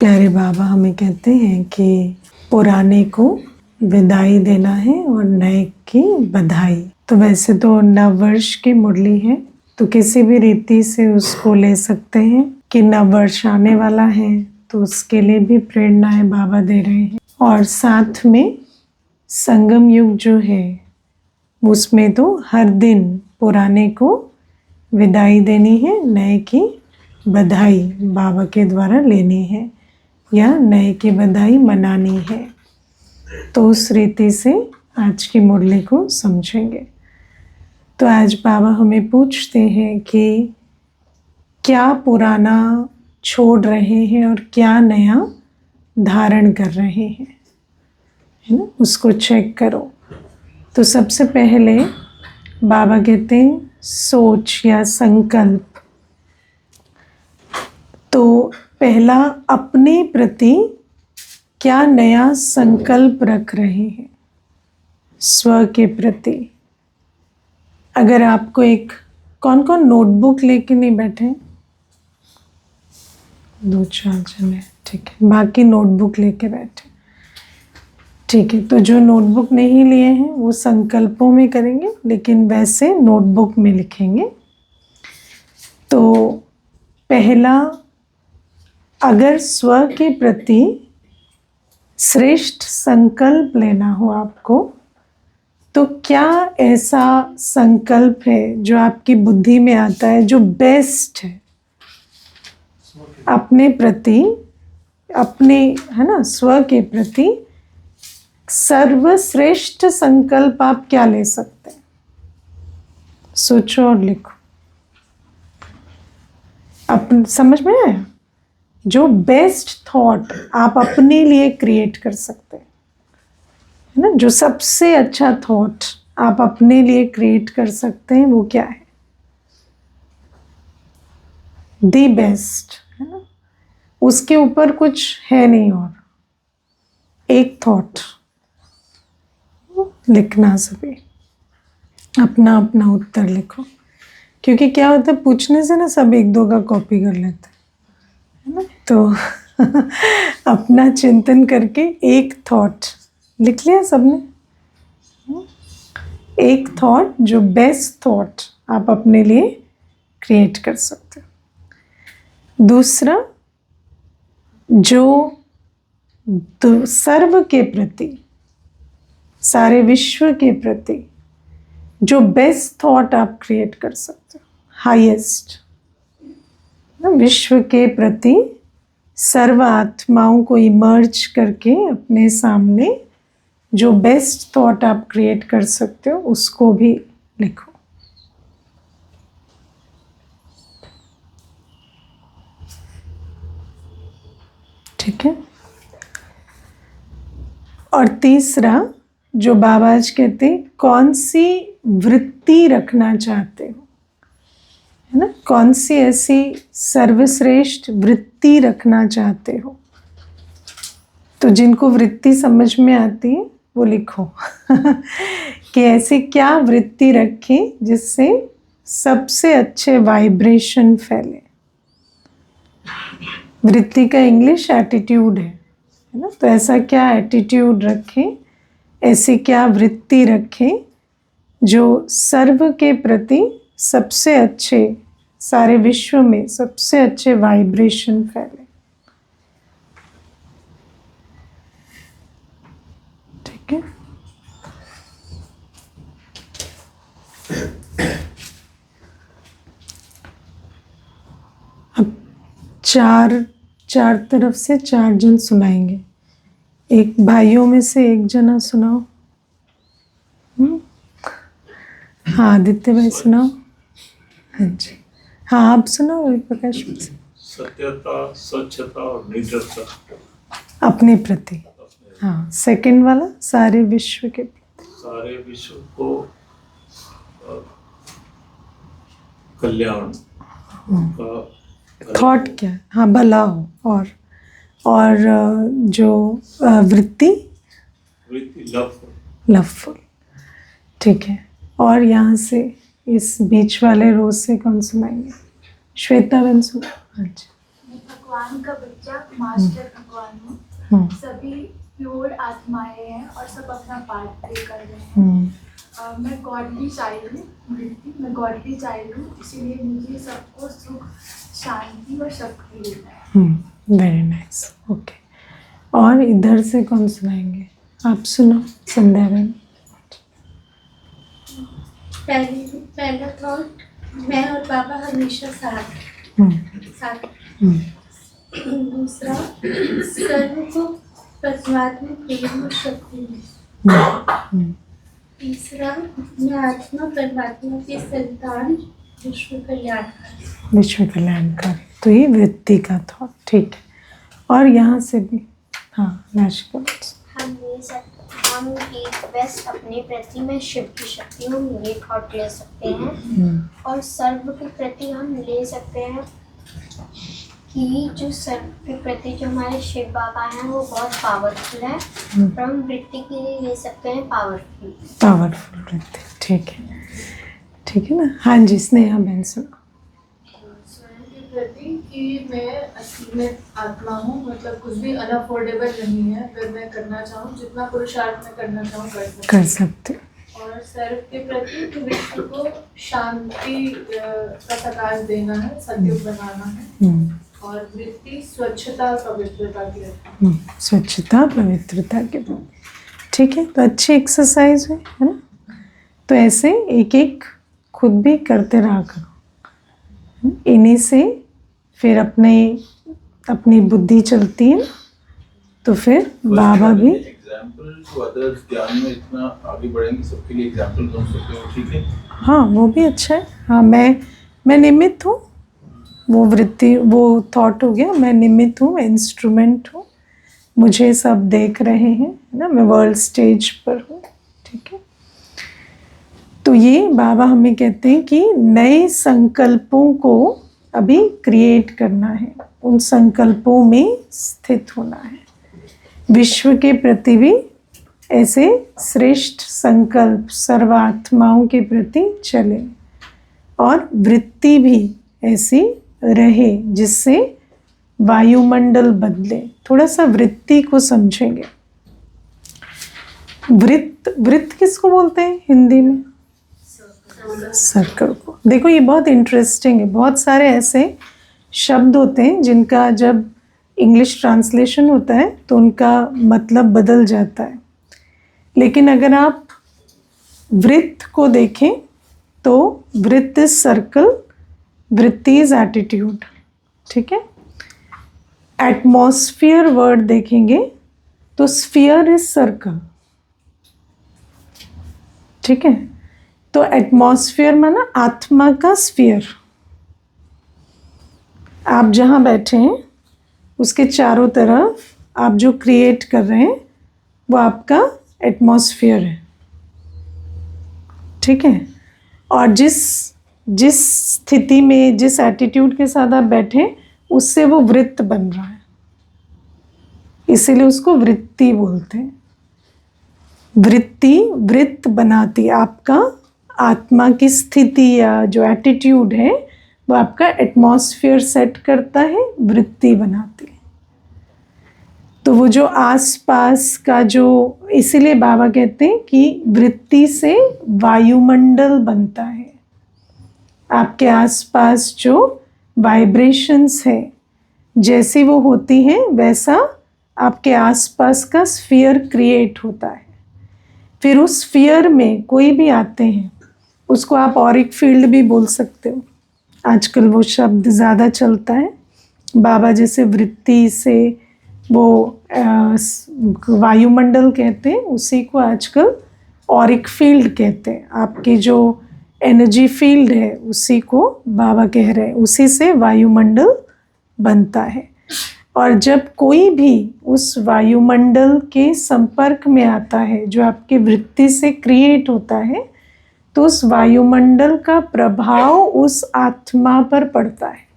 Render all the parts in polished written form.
प्यारे बाबा हमें कहते हैं कि पुराने को विदाई देना है और नए की बधाई। तो वैसे तो नव वर्ष की मुरली है, तो किसी भी रीति से उसको ले सकते हैं कि नव वर्ष आने वाला है, तो उसके लिए भी प्रेरणाएं बाबा दे रहे हैं। और साथ में संगम युग जो है उसमें तो हर दिन पुराने को विदाई देनी है, नए की बधाई बाबा के द्वारा लेनी है या नए की बधाई मनानी है। तो उस रीति से आज की मुरली को समझेंगे। तो आज बाबा हमें पूछते हैं कि क्या पुराना छोड़ रहे हैं और क्या नया धारण कर रहे हैं, है ना, उसको चेक करो। तो सबसे पहले बाबा कहते हैं सोच या संकल्प। तो पहला अपने प्रति क्या नया संकल्प रख रहे हैं, स्व के प्रति। अगर आपको एक कौन कौन नोटबुक लेके नहीं बैठे, 2-4 जन है, ठीक है, बाकी नोटबुक लेके बैठे, ठीक है। तो जो नोटबुक नहीं लिए हैं वो संकल्पों में करेंगे, लेकिन वैसे नोटबुक में लिखेंगे। तो पहला, अगर स्व के प्रति श्रेष्ठ संकल्प लेना हो आपको, तो क्या ऐसा संकल्प है जो आपकी बुद्धि में आता है, जो बेस्ट है अपने प्रति, अपने, है ना, स्व के प्रति सर्वश्रेष्ठ संकल्प आप क्या ले सकते हैं? सोचो और लिखो। समझ में आया? जो बेस्ट थॉट आप अपने लिए क्रिएट कर सकते हैं, है ना, जो सबसे अच्छा थॉट आप अपने लिए क्रिएट कर सकते हैं, वो क्या है? दी बेस्ट, है ना, उसके ऊपर कुछ है नहीं। और एक थॉट लिखना, सभी अपना अपना उत्तर लिखो, क्योंकि क्या होता है, पूछने से ना सब एक दो का कॉपी कर लेते हैं, है ना। तो अपना चिंतन करके एक थॉट लिख लिया सबने, एक थॉट जो बेस्ट थॉट आप अपने लिए क्रिएट कर सकते हो। दूसरा, जो सर्व के प्रति, सारे विश्व के प्रति जो बेस्ट थॉट आप क्रिएट कर सकते हो, हाईएस्ट, विश्व के प्रति सर्व आत्माओं को इमर्ज करके अपने सामने जो बेस्ट थॉट आप क्रिएट कर सकते हो, उसको भी लिखो। ठीक है। और तीसरा, जो बाबा आज कहते हैं, कौन सी वृत्ति रखना चाहते हो, है ना, कौन सी ऐसी सर्वश्रेष्ठ वृत्ति रखना चाहते हो। तो जिनको वृत्ति समझ में आती है वो लिखो कि ऐसी क्या वृत्ति रखें जिससे सबसे अच्छे वाइब्रेशन फैले। वृत्ति का इंग्लिश एटीट्यूड है ना। तो ऐसा क्या एटीट्यूड रखें, ऐसी क्या वृत्ति रखें जो सर्व के प्रति सबसे अच्छे, सारे विश्व में सबसे अच्छे वाइब्रेशन फैले। ठीक है। अब चार तरफ से 4 जन सुनाएंगे। एक भाइयों में से एक जना सुनाओ। हाँ आदित्य भाई सुनाओ। हाँ जी, हाँ आप सुनाओ प्रकाश में से। सत्यता, स्वच्छता और निडरता अपने प्रति। हाँ, सेकंड वाला सारे विश्व के प्रति। सारे विश्व को कल्याण का थॉट क्या है? हाँ, भला हो। और जो वृत्ति लवफुल। ठीक है। और यहाँ से इस बीच वाले रोज से कौन सुनाएंगे? श्वेता बहन सुना। हाँ जी। भगवान का बच्चा, मास्टर भगवान हूँ। सभी प्योर आत्माएं हैं और सब अपना पार्ट प्ले कर रहे हैं। मैं गॉडली चाइल्ड हूँ, मैं गॉडली चाइल्ड हूँ, इसीलिए मुझे सबको सुख, शांति और शक्ति देता है। Very nice, okay. और इधर से कौन सुनाएंगे? आप सुनो संध्या बहन। पहला थॉट, मैं और बाबा हमेशा साथ। दूसरा, सर्व को परमात्मा प्रेम और शक्ति में। तीसरा, मैं आत्मा परमात्मा की संतान, विश्व कल्याणकारी। विश्व कल्याणकारी, तो ये वृत्ति का थॉट, ठीक है। और यहाँ से भी, हाँ नाशिका, हम एक बेस्ट अपने प्रति में शिव की शक्ति हम ये थॉट ले सकते हैं। और सर्व के प्रति हम ले सकते हैं कि जो सर्व के प्रति जो हमारे शिव बाबा हैं वो बहुत पावरफुल है। और हम वृत्ति के लिए ले सकते हैं पावरफुल वृत्ति, ठीक है ना। हाँ जी, स्नेहा बहन सुनो। स्वयं के प्रति कि मैं असीमित आत्मा हूँ, मतलब कुछ भी अनअफोर्डेबल नहीं है। अगर मैं करना चाहूँ, जितना पुरुषार्थ मैं करना चाहूँ कर सकती हूँ। और सर्व के प्रति कि विश्व को शांति का प्रकाश देना है, सतयुग बनाना है। और वृत्ति स्वच्छता पवित्रता की रखना, स्वच्छता पवित्रता के, ठीक है। तो अच्छी एक्सरसाइज है ना। तो ऐसे एक एक खुद भी करते रहा करो, इन्हीं से फिर अपनी बुद्धि चलती है। तो फिर बाबा भी एग्जाम्पल टू अदर्स, ज्ञान में इतना आगे बढ़ेंगे, सबके लिए एग्जाम्पल बन सकते हो, ठीक है। हाँ वो भी अच्छा है। हाँ मैं निमित्त हूँ, वो वृत्ति वो थॉट हो गया। मैं निमित्त हूँ, मैं इंस्ट्रूमेंट हूँ, मुझे सब देख रहे हैं ना, मैं वर्ल्ड स्टेज पर हूँ, ठीक है। तो ये बाबा हमें कहते हैं कि नए संकल्पों को अभी क्रिएट करना है, उन संकल्पों में स्थित होना है। विश्व के प्रति भी ऐसे श्रेष्ठ संकल्प सर्वात्माओं के प्रति चले, और वृत्ति भी ऐसी रहे जिससे वायुमंडल बदले। थोड़ा सा वृत्ति को समझेंगे। वृत्त किसको बोलते हैं हिंदी में? सर्कल को। देखो ये बहुत इंटरेस्टिंग है। बहुत सारे ऐसे शब्द होते हैं जिनका जब इंग्लिश ट्रांसलेशन होता है तो उनका मतलब बदल जाता है। लेकिन अगर आप वृत्त को देखें तो वृत्त इज सर्कल, वृत्ति इज एटीट्यूड, ठीक है। एटमॉस्फियर वर्ड देखेंगे तो स्फीयर इज सर्कल, ठीक है। तो एटमॉस्फियर माना आत्मा का स्फीयर। आप जहाँ बैठे हैं उसके चारों तरफ आप जो क्रिएट कर रहे हैं वो आपका एटमॉस्फियर है, ठीक है। और जिस स्थिति में, जिस एटीट्यूड के साथ आप बैठे, उससे वो वृत्त बन रहा है, इसीलिए उसको वृत्ति बोलते हैं। वृत्त बनाती, आपका आत्मा की स्थिति या जो एटीट्यूड है वो आपका एटमॉस्फेयर सेट करता है, वृत्ति बनाती है। तो वो जो आसपास का जो, इसीलिए बाबा कहते हैं कि वृत्ति से वायुमंडल बनता है। आपके आसपास जो वाइब्रेशंस है जैसी वो होती हैं वैसा आपके आसपास का स्फीयर क्रिएट होता है। फिर उस स्फीयर में कोई भी आते हैं, उसको आप ऑरिक फील्ड भी बोल सकते हो, आजकल वो शब्द ज़्यादा चलता है। बाबा जैसे वृत्ति से वो वायुमंडल कहते हैं, उसी को आजकल ऑरिक फील्ड कहते हैं। आपकी जो एनर्जी फील्ड है उसी को बाबा कह रहे हैं, उसी से वायुमंडल बनता है। और जब कोई भी उस वायुमंडल के संपर्क में आता है जो आपकी वृत्ति से क्रिएट होता है, तो उस वायुमंडल का प्रभाव उस आत्मा पर पड़ता है।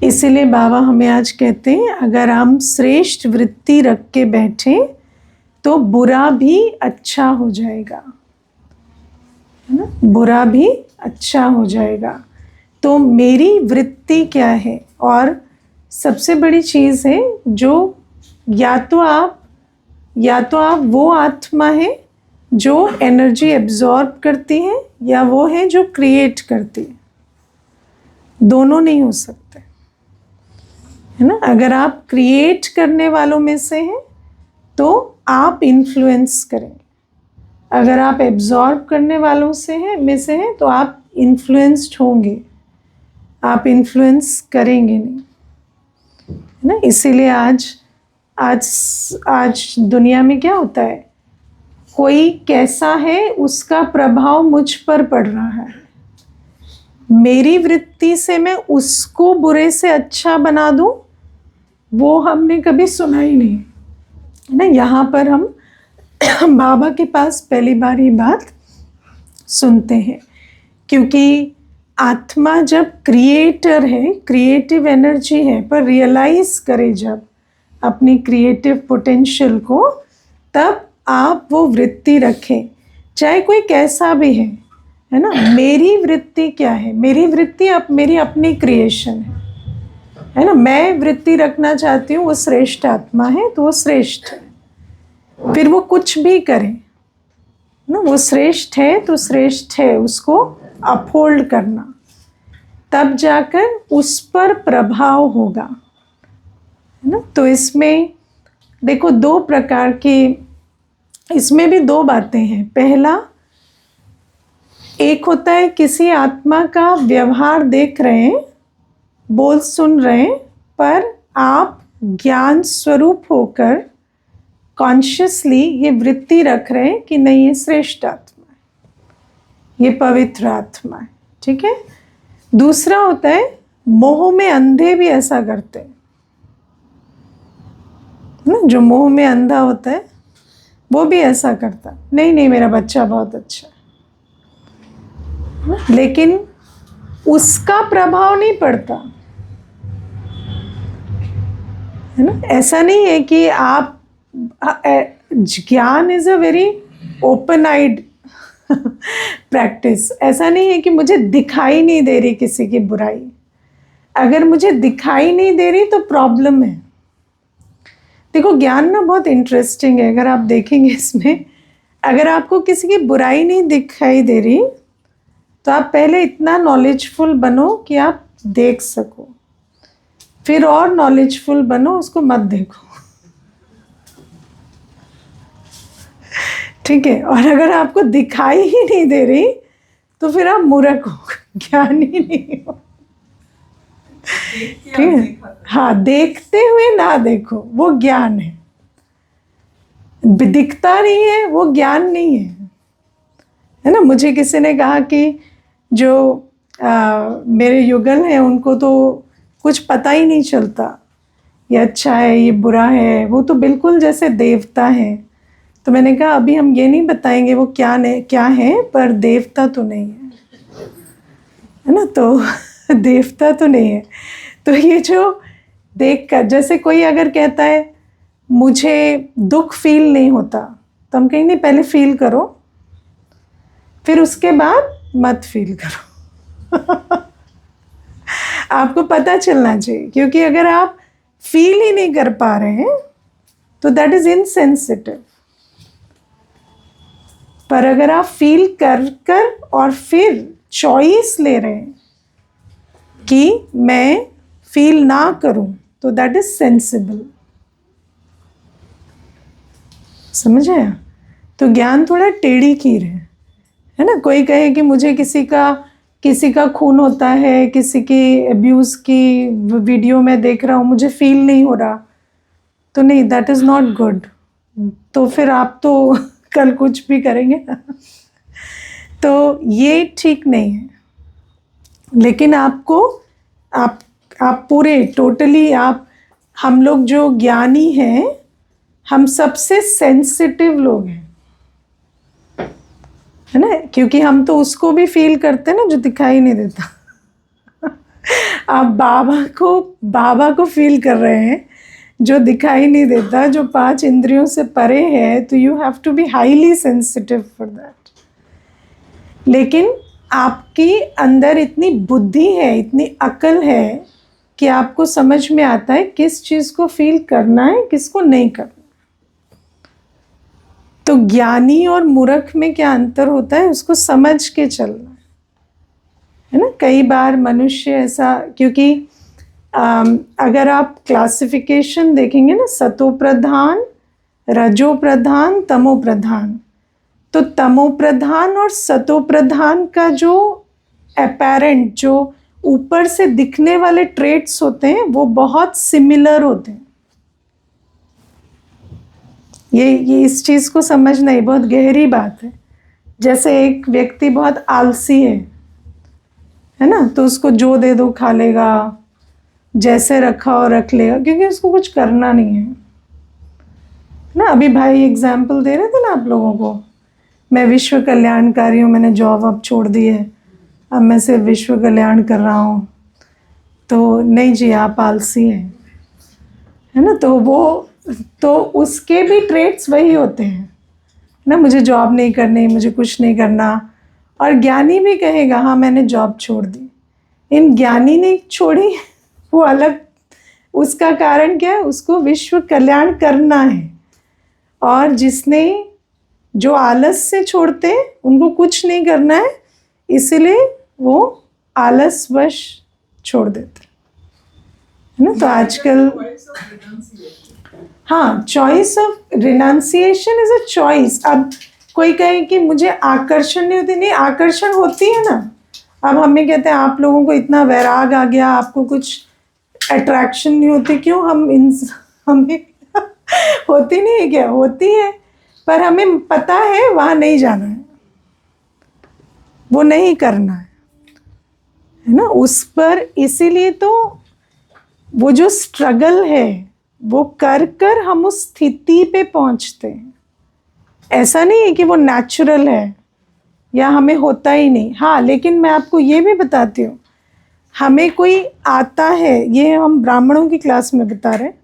इसीलिए बाबा हमें आज कहते हैं अगर हम श्रेष्ठ वृत्ति रख के बैठे तो बुरा भी अच्छा हो जाएगा, है ना, बुरा भी अच्छा हो जाएगा। तो मेरी वृत्ति क्या है और सबसे बड़ी चीज़ है जो या तो आप वो आत्मा है जो एनर्जी एब्जॉर्ब करती है, या वो है जो क्रिएट करती है। दोनों नहीं हो सकते, है ना। अगर आप क्रिएट करने वालों में से हैं तो आप इन्फ्लुएंस करेंगे, अगर आप एब्जॉर्ब करने वालों में से हैं तो आप इन्फ्लुएंस्ड होंगे, आप इन्फ्लुएंस करेंगे नहीं, है ना। इसीलिए आज दुनिया में क्या होता है, कोई कैसा है उसका प्रभाव मुझ पर पड़ रहा है। मेरी वृत्ति से मैं उसको बुरे से अच्छा बना दूं, वो हमने कभी सुना ही नहीं, है ना। यहाँ पर हम बाबा के पास पहली बार ये बात सुनते हैं, क्योंकि आत्मा जब क्रिएटर है, क्रिएटिव एनर्जी है, पर रियलाइज करे जब अपनी क्रिएटिव पोटेंशियल को, तब आप वो वृत्ति रखें, चाहे कोई कैसा भी है ना। मेरी वृत्ति क्या है, मेरी वृत्ति मेरी अपनी क्रिएशन है ना। मैं वृत्ति रखना चाहती हूँ, वो श्रेष्ठ आत्मा है तो वो श्रेष्ठ है, फिर वो कुछ भी करे ना, वो श्रेष्ठ है तो श्रेष्ठ है, उसको अपहोल्ड करना, तब जाकर उस पर प्रभाव होगा, है ना। तो इसमें देखो दो प्रकार की, इसमें भी दो बातें हैं। पहला, एक होता है किसी आत्मा का व्यवहार देख रहे हैं, बोल सुन रहे हैं, पर आप ज्ञान स्वरूप होकर कॉन्शियसली ये वृत्ति रख रहे हैं कि नहीं, ये श्रेष्ठ आत्मा है, ये पवित्र आत्मा है, ठीक है। दूसरा होता है मोह में अंधे भी ऐसा करते हैं ना, जो मोह में अंधा होता है वो भी ऐसा करता, नहीं मेरा बच्चा बहुत अच्छा है, लेकिन उसका प्रभाव नहीं पड़ता, है ना। ऐसा नहीं है कि आप, gyan is a very open eyed practice. ऐसा नहीं है कि मुझे दिखाई नहीं दे रही किसी की बुराई, अगर मुझे दिखाई नहीं दे रही तो प्रॉब्लम है। देखो ज्ञान ना बहुत इंटरेस्टिंग है, अगर आप देखेंगे इसमें, अगर आपको किसी की बुराई नहीं दिखाई दे रही तो आप पहले इतना नॉलेजफुल बनो कि आप देख सको, फिर और नॉलेजफुल बनो, उसको मत देखो, ठीक है। और अगर आपको दिखाई ही नहीं दे रही तो फिर आप मूर्ख हो, ज्ञान ही नहीं हो, ठीक है। हाँ, देखते हुए ना देखो, वो ज्ञान है। दिखता नहीं है वो ज्ञान नहीं है ना। मुझे किसी ने कहा कि जो मेरे युगल हैं उनको तो कुछ पता ही नहीं चलता, ये अच्छा है ये बुरा है, वो तो बिल्कुल जैसे देवता है। तो मैंने कहा अभी हम ये नहीं बताएंगे वो क्या है, पर देवता तो नहीं है ना। तो देवता तो नहीं है। तो ये जो देख कर, जैसे कोई अगर कहता है मुझे दुख फील नहीं होता, तो हम कहेंगे पहले फील करो, फिर उसके बाद मत फील करो आपको पता चलना चाहिए, क्योंकि अगर आप फील ही नहीं कर पा रहे हैं तो दैट इज इनसेंसिटिव। पर अगर आप फील कर और फिर चॉइस ले रहे हैं कि मैं फील ना करूं, तो दैट इज सेंसिबल। समझ आया? तो ज्ञान थोड़ा टेढ़ी खीर है ना। कोई कहे कि मुझे किसी का खून होता है, किसी की अब्यूज़ की वीडियो में देख रहा हूँ, मुझे फील नहीं हो रहा, तो नहीं, दैट इज़ नॉट गुड। तो फिर आप तो कल कुछ भी करेंगे तो ये ठीक नहीं है। लेकिन आपको आप पूरे टोटली हम लोग जो ज्ञानी हैं, हम सबसे सेंसिटिव लोग हैं, है ना, क्योंकि हम तो उसको भी फील करते हैं ना जो दिखाई नहीं देता आप बाबा को फील कर रहे हैं जो दिखाई नहीं देता, जो 5 इंद्रियों से परे है, तो you have to be highly sensitive for that. लेकिन आपकी अंदर इतनी बुद्धि है, इतनी अकल है कि आपको समझ में आता है किस चीज़ को फील करना है, किसको नहीं करना। तो ज्ञानी और मूर्ख में क्या अंतर होता है, उसको समझ के चलना है ना। कई बार मनुष्य ऐसा, क्योंकि अगर आप क्लासिफिकेशन देखेंगे ना, सतो प्रधान, रजो प्रधान, तमो प्रधान, तो तमो प्रधान और सतो प्रधान का जो अपेरेंट, जो ऊपर से दिखने वाले ट्रेट्स होते हैं, वो बहुत सिमिलर होते हैं। ये इस चीज़ को समझना ही बहुत गहरी बात है। जैसे एक व्यक्ति बहुत आलसी है ना, तो उसको जो दे दो खा लेगा, जैसे रखा हो रख लेगा, क्योंकि उसको कुछ करना नहीं है ना। अभी भाई एग्जाम्पल दे रहे थे ना आप लोगों को, मैं विश्व कल्याणकारी हूँ, मैंने जॉब अब छोड़ दी है, अब मैं सिर्फ विश्व कल्याण कर रहा हूँ। तो नहीं जी, आप आलसी हैं, है ना। तो उसके भी ट्रेट्स वही होते हैं ना, मुझे जॉब नहीं करनी, मुझे कुछ नहीं करना। और ज्ञानी भी कहेगा हाँ मैंने जॉब छोड़ दी। इन ज्ञानी ने छोड़ी, वो अलग, उसका कारण क्या है, उसको विश्व कल्याण करना है। और जिसने, जो आलस से छोड़ते हैं, उनको कुछ नहीं करना है, इसीलिए वो आलसवश छोड़ देते है ना। तो आजकल हाँ, choice of renunciation is a choice. अब कोई कहे कि मुझे आकर्षण नहीं होती, नहीं, आकर्षण होती है ना। अब हमें कहते हैं आप लोगों को इतना वैराग आ गया, आपको कुछ अट्रैक्शन नहीं होती, क्यों? हमें होती नहीं है क्या? होती है, पर हमें पता है वहाँ नहीं जाना है, वो नहीं करना है ना उस पर। इसीलिए तो वो जो स्ट्रगल है, वो कर हम उस स्थिति पे पहुंचते हैं। ऐसा नहीं है कि वो नेचुरल है या हमें होता ही नहीं। हाँ, लेकिन मैं आपको ये भी बताती हूँ, हमें कोई आता है, ये हम ब्राह्मणों की क्लास में बता रहे हैं,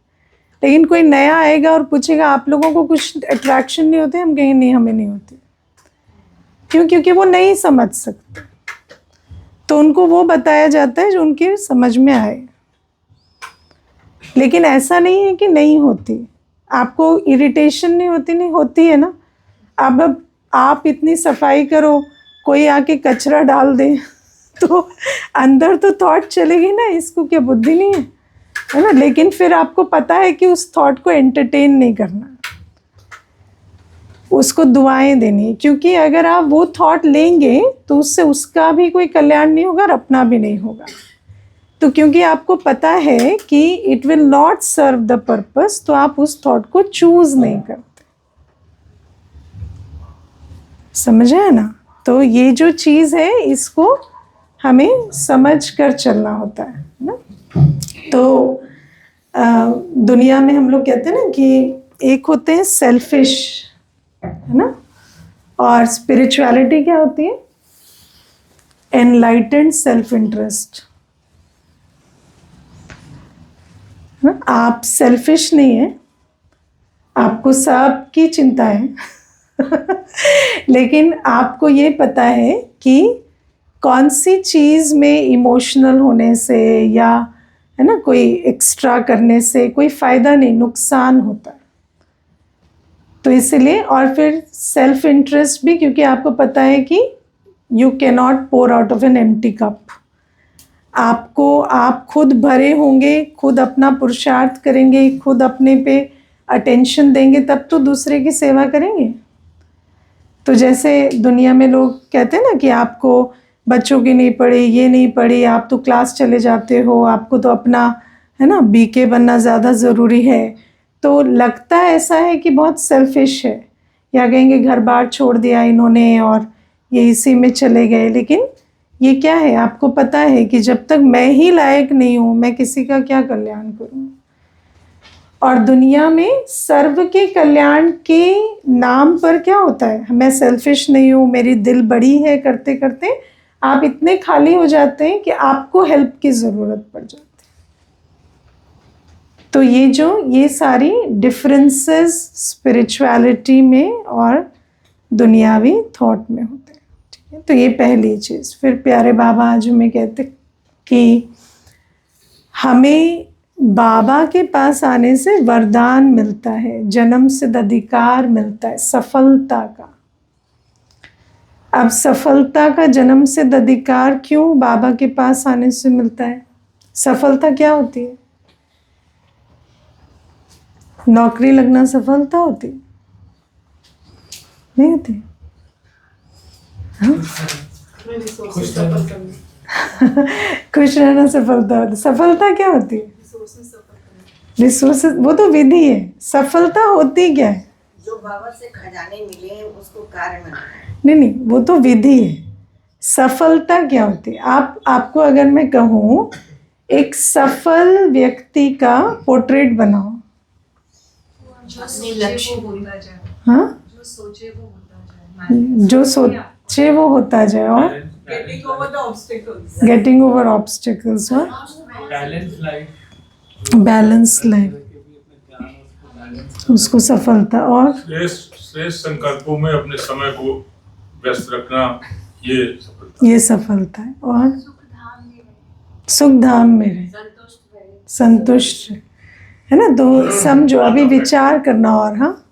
लेकिन कोई नया आएगा और पूछेगा आप लोगों को कुछ अट्रैक्शन नहीं होते, हम कहेंगे नहीं, हमें नहीं होती। क्यों? क्योंकि वो नहीं समझ सकते, तो उनको वो बताया जाता है जो उनके समझ में आए। लेकिन ऐसा नहीं है कि नहीं होती। आपको इरिटेशन नहीं होती? नहीं होती है ना। अब आप इतनी सफाई करो, कोई आके कचरा डाल दे तो अंदर तो थॉट चलेगी ना, इसको क्या बुद्धि नहीं है ना। लेकिन फिर आपको पता है कि उस थॉट को एंटरटेन नहीं करना, उसको दुआएं देनी, क्योंकि अगर आप वो थॉट लेंगे तो उससे उसका भी कोई कल्याण नहीं होगा और अपना भी नहीं होगा। तो क्योंकि आपको पता है कि it will not serve the purpose, तो आप उस थॉट को चूज नहीं करते। समझ है ना। तो ये जो चीज़ है, इसको हमें समझ कर चलना होता है ना। तो दुनिया में हम लोग कहते हैं ना कि एक होते हैं सेल्फिश, है ना, और स्पिरिचुअलिटी क्या होती है? Enlightened self interest. आप सेल्फिश नहीं है, आपको सबकी चिंता है लेकिन आपको ये पता है कि कौन सी चीज़ में इमोशनल होने से या, है ना, कोई एक्स्ट्रा करने से कोई फ़ायदा नहीं, नुकसान होता है। तो इसलिए, और फिर सेल्फ इंटरेस्ट भी, क्योंकि आपको पता है कि you can not pour out of an empty cup. आपको, आप खुद भरे होंगे, खुद अपना पुरुषार्थ करेंगे, खुद अपने पे अटेंशन देंगे, तब तो दूसरे की सेवा करेंगे। तो जैसे दुनिया में लोग कहते हैं ना कि आपको बच्चों की नहीं पड़ी, ये नहीं पड़ी, आप तो क्लास चले जाते हो, आपको तो अपना, है ना, बीके बनना ज़्यादा ज़रूरी है। तो लगता ऐसा है कि बहुत सेल्फिश है, या कहेंगे घर बार छोड़ दिया इन्होंने और ये इसी में चले गए। लेकिन ये क्या है? आपको पता है कि जब तक मैं ही लायक नहीं हूँ, मैं किसी का क्या कल्याण करूँ। और दुनिया में सर्व के कल्याण के नाम पर क्या होता है? मैं सेल्फिश नहीं हूँ, मेरी दिल बड़ी है, करते करते आप इतने खाली हो जाते हैं कि आपको हेल्प की ज़रूरत पड़ जाती है। तो ये सारी डिफरेंसेस स्पिरिचुअलिटी में और दुनियावी थॉट में होते हैं। ठीक है, तो ये पहली चीज़। फिर प्यारे बाबा आज हमें कहते कि हमें बाबा के पास आने से वरदान मिलता है, जन्म सिद्ध अधिकार मिलता है सफलता का। अब सफलता का जन्म सिद्ध अधिकार क्यों बाबा के पास आने से मिलता है? सफलता क्या होती है? नौकरी लगना सफलता होती है? नहीं होती। हाँ? खुश रहना सफलता होती। सफलता क्या होती है? रिसोर्सेस, वो तो विधि है। सफलता होती क्या है? जो बाबा से खजाने मिले उसको कार्य में नहीं, वो तो विधि है। सफलता क्या होती है? आपको अगर मैं कहूँ एक सफल व्यक्ति का पोर्ट्रेट बनाओ, हाँ, जो सोचे वो होता जाए और गेटिंग ओवर ऑब्स्टिकल्स और बैलेंस लाइफ, उसको सफलता और श्रेष्ठ संकल्पों में अपने समय को व्यस्त रखना, ये सफलता है। और सुख धाम में रहे, संतुष्ट है ना। दो समझो, अभी विचार करना। और हाँ,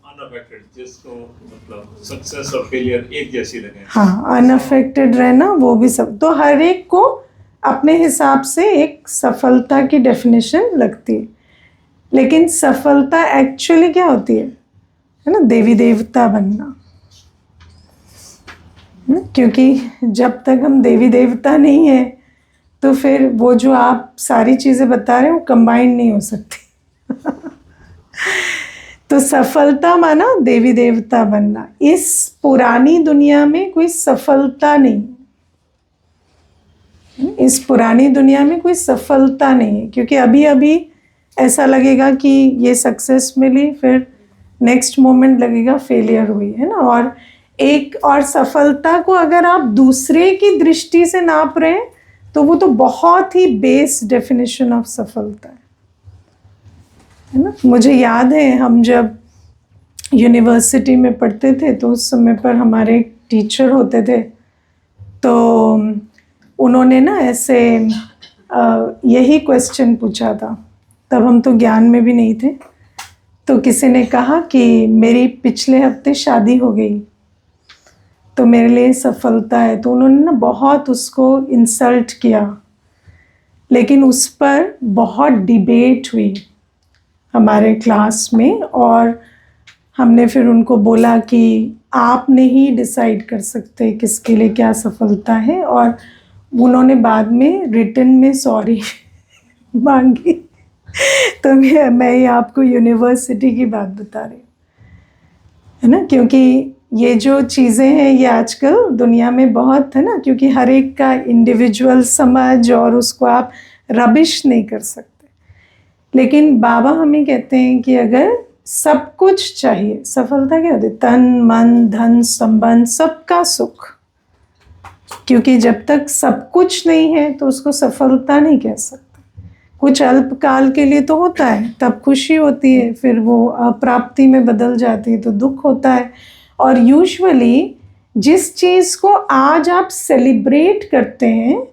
जिसको मतलब सक्सेस और फेलियर एक जैसी लगे। हाँ, अनअफेक्टेड रहना, वो भी सब। तो हर एक को अपने हिसाब से एक सफलता की डेफिनेशन लगती है। लेकिन सफलता एक्चुअली क्या होती है ना? देवी देवता बनना। क्योंकि जब तक हम देवी देवता नहीं है तो फिर वो जो आप सारी चीज़ें बता रहे हो कंबाइन नहीं हो सकती। तो सफलता माना देवी देवता बनना। इस पुरानी दुनिया में कोई सफलता नहीं, इस पुरानी दुनिया में कोई सफलता नहीं है। क्योंकि अभी अभी ऐसा लगेगा कि ये सक्सेस मिली, फिर नेक्स्ट मोमेंट लगेगा फेलियर हुई, है ना। और एक और सफलता को अगर आप दूसरे की दृष्टि से नाप रहे हैं तो वो तो बहुत ही बेस डेफिनेशन ऑफ सफलता है ना। मुझे याद है हम जब यूनिवर्सिटी में पढ़ते थे तो उस समय पर हमारे एक टीचर होते थे, तो उन्होंने ना ऐसे यही क्वेश्चन पूछा था। तब हम तो ज्ञान में भी नहीं थे। तो किसी ने कहा कि मेरी पिछले हफ्ते शादी हो गई तो मेरे लिए सफलता है। तो उन्होंने ना बहुत उसको इंसल्ट किया, लेकिन उस पर बहुत डिबेट हुई हमारे क्लास में। और हमने फिर उनको बोला कि आप नहीं डिसाइड कर सकते किसके लिए क्या सफलता है। और उन्होंने बाद में रिटन में सॉरी मांगी। तो मैं ये आपको यूनिवर्सिटी की बात बता रही हूँ, है ना। क्योंकि ये जो चीज़ें हैं ये आजकल दुनिया में बहुत है ना, क्योंकि हर एक का इंडिविजुअल समझ और उसको आप रबिश नहीं कर सकते। लेकिन बाबा हमें कहते हैं कि अगर सब कुछ चाहिए, सफलता क्या होती है? तन मन धन संबंध सबका सुख। क्योंकि जब तक सब कुछ नहीं है तो उसको सफलता नहीं कह सकते। कुछ अल्पकाल के लिए तो होता है, तब खुशी होती है, फिर वो अप्राप्ति में बदल जाती है तो दुख होता है। और यूजुअली जिस चीज़ को आज आप सेलिब्रेट करते हैं,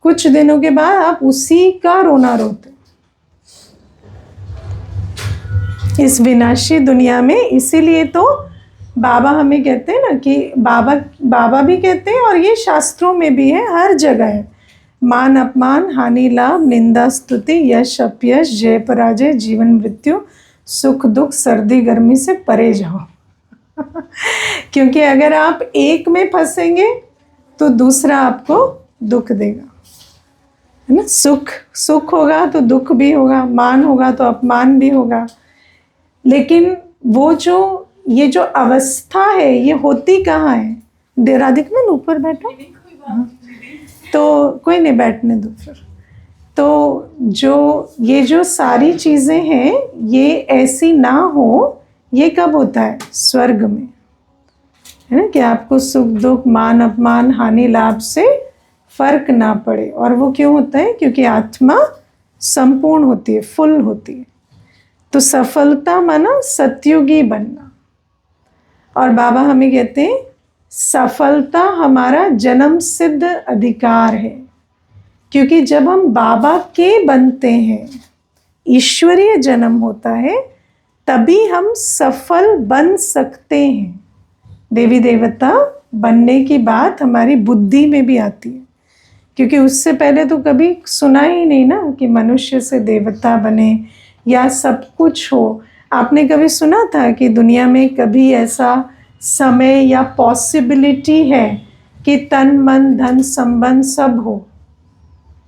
कुछ दिनों के बाद आप उसी का रोना रोते हैं इस विनाशी दुनिया में। इसीलिए तो बाबा हमें कहते हैं ना कि बाबा भी कहते हैं, और ये शास्त्रों में भी है, हर जगह है, मान अपमान हानि लाभ निंदा स्तुति यश अपयश जय पराजय जीवन मृत्यु सुख दुख सर्दी गर्मी से परे जाओ। क्योंकि अगर आप एक में फंसेंगे तो दूसरा आपको दुख देगा, है ना। सुख होगा तो दुख भी होगा, मान होगा तो अपमान भी होगा। लेकिन वो जो ये जो अवस्था है ये होती कहाँ है? राधिका ऊपर बैठो। हाँ। तो कोई नहीं, बैठने दो फिर। तो ये जो सारी चीज़ें हैं ये ऐसी ना हो, ये कब होता है? स्वर्ग में, है ना। कि आपको सुख दुख मान अपमान हानि लाभ से फर्क ना पड़े। और वो क्यों होता है? क्योंकि आत्मा संपूर्ण होती है, फुल होती है। तो सफलता माना सतयुगी बनना। और बाबा हमें कहते हैं सफलता हमारा जन्म सिद्ध अधिकार है। क्योंकि जब हम बाबा के बनते हैं, ईश्वरीय जन्म होता है, तभी हम सफल बन सकते हैं। देवी देवता बनने की बात हमारी बुद्धि में भी आती है, क्योंकि उससे पहले तो कभी सुना ही नहीं ना कि मनुष्य से देवता बने या सब कुछ हो। आपने कभी सुना था कि दुनिया में कभी ऐसा समय या पॉसिबिलिटी है कि तन मन धन संबंध सब हो,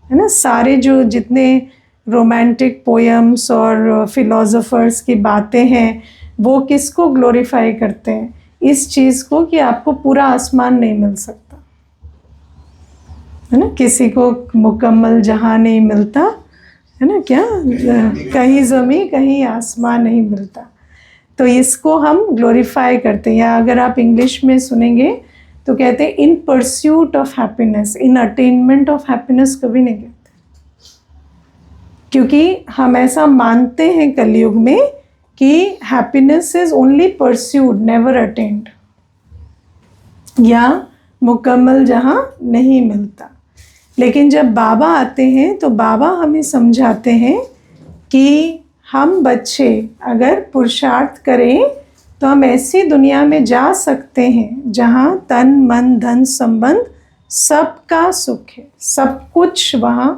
है ना? सारे जो जितने रोमांटिक पोएम्स और फिलोसोफर्स की बातें हैं वो किसको ग्लोरीफाई करते हैं? इस चीज़ को कि आपको पूरा आसमान नहीं मिल सकता, है ना? किसी को मुकम्मल जहां नहीं मिलता, है ना? क्या कहीं ज़मीं कहीं आसमान नहीं मिलता। तो इसको हम ग्लोरीफाई करते हैं। या अगर आप इंग्लिश में सुनेंगे तो कहते हैं in pursuit of happiness, in attainment of happiness कभी नहीं कहते, क्योंकि हम ऐसा मानते हैं कलयुग में कि happiness is only pursued, never attained, या मुकम्मल जहाँ नहीं मिलता। लेकिन जब बाबा आते हैं तो बाबा हमें समझाते हैं कि हम बच्चे अगर पुरुषार्थ करें तो हम ऐसी दुनिया में जा सकते हैं जहाँ तन मन धन संबंध सबका सुख है, सब कुछ वहाँ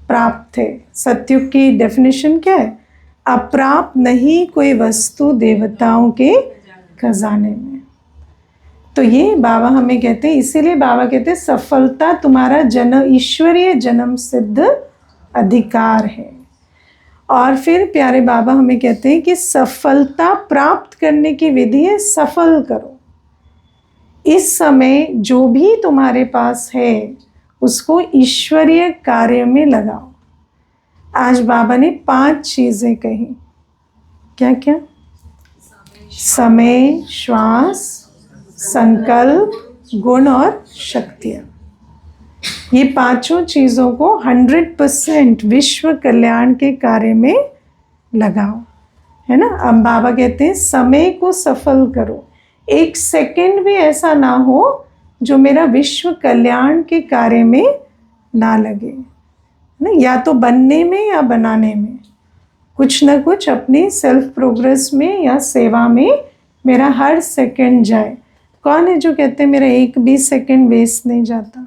प्राप्त है। सत्युग की डेफिनेशन क्या है? अप्राप्त नहीं कोई वस्तु देवताओं के खजाने में। तो ये बाबा हमें कहते हैं, इसीलिए बाबा कहते हैं सफलता तुम्हारा जन्म ईश्वरीय जन्म सिद्ध अधिकार है। और फिर प्यारे बाबा हमें कहते हैं कि सफलता प्राप्त करने की विधि है सफल करो। इस समय जो भी तुम्हारे पास है उसको ईश्वरीय कार्य में लगाओ। आज बाबा ने 5 चीज़ें कही। क्या क्या? समय, श्वास, संकल्प, गुण और शक्तियाँ। ये 5 चीज़ों को 100% विश्व कल्याण के कार्य में लगाओ, है ना? अब बाबा कहते हैं समय को सफल करो। 1 सेकंड भी ऐसा ना हो जो मेरा विश्व कल्याण के कार्य में ना लगे, ना? या तो बनने में या बनाने में, कुछ ना कुछ अपनी सेल्फ प्रोग्रेस में या सेवा में मेरा हर सेकंड जाए। कौन है जो कहते हैं मेरा 1 भी सेकंड वेस्ट नहीं जाता?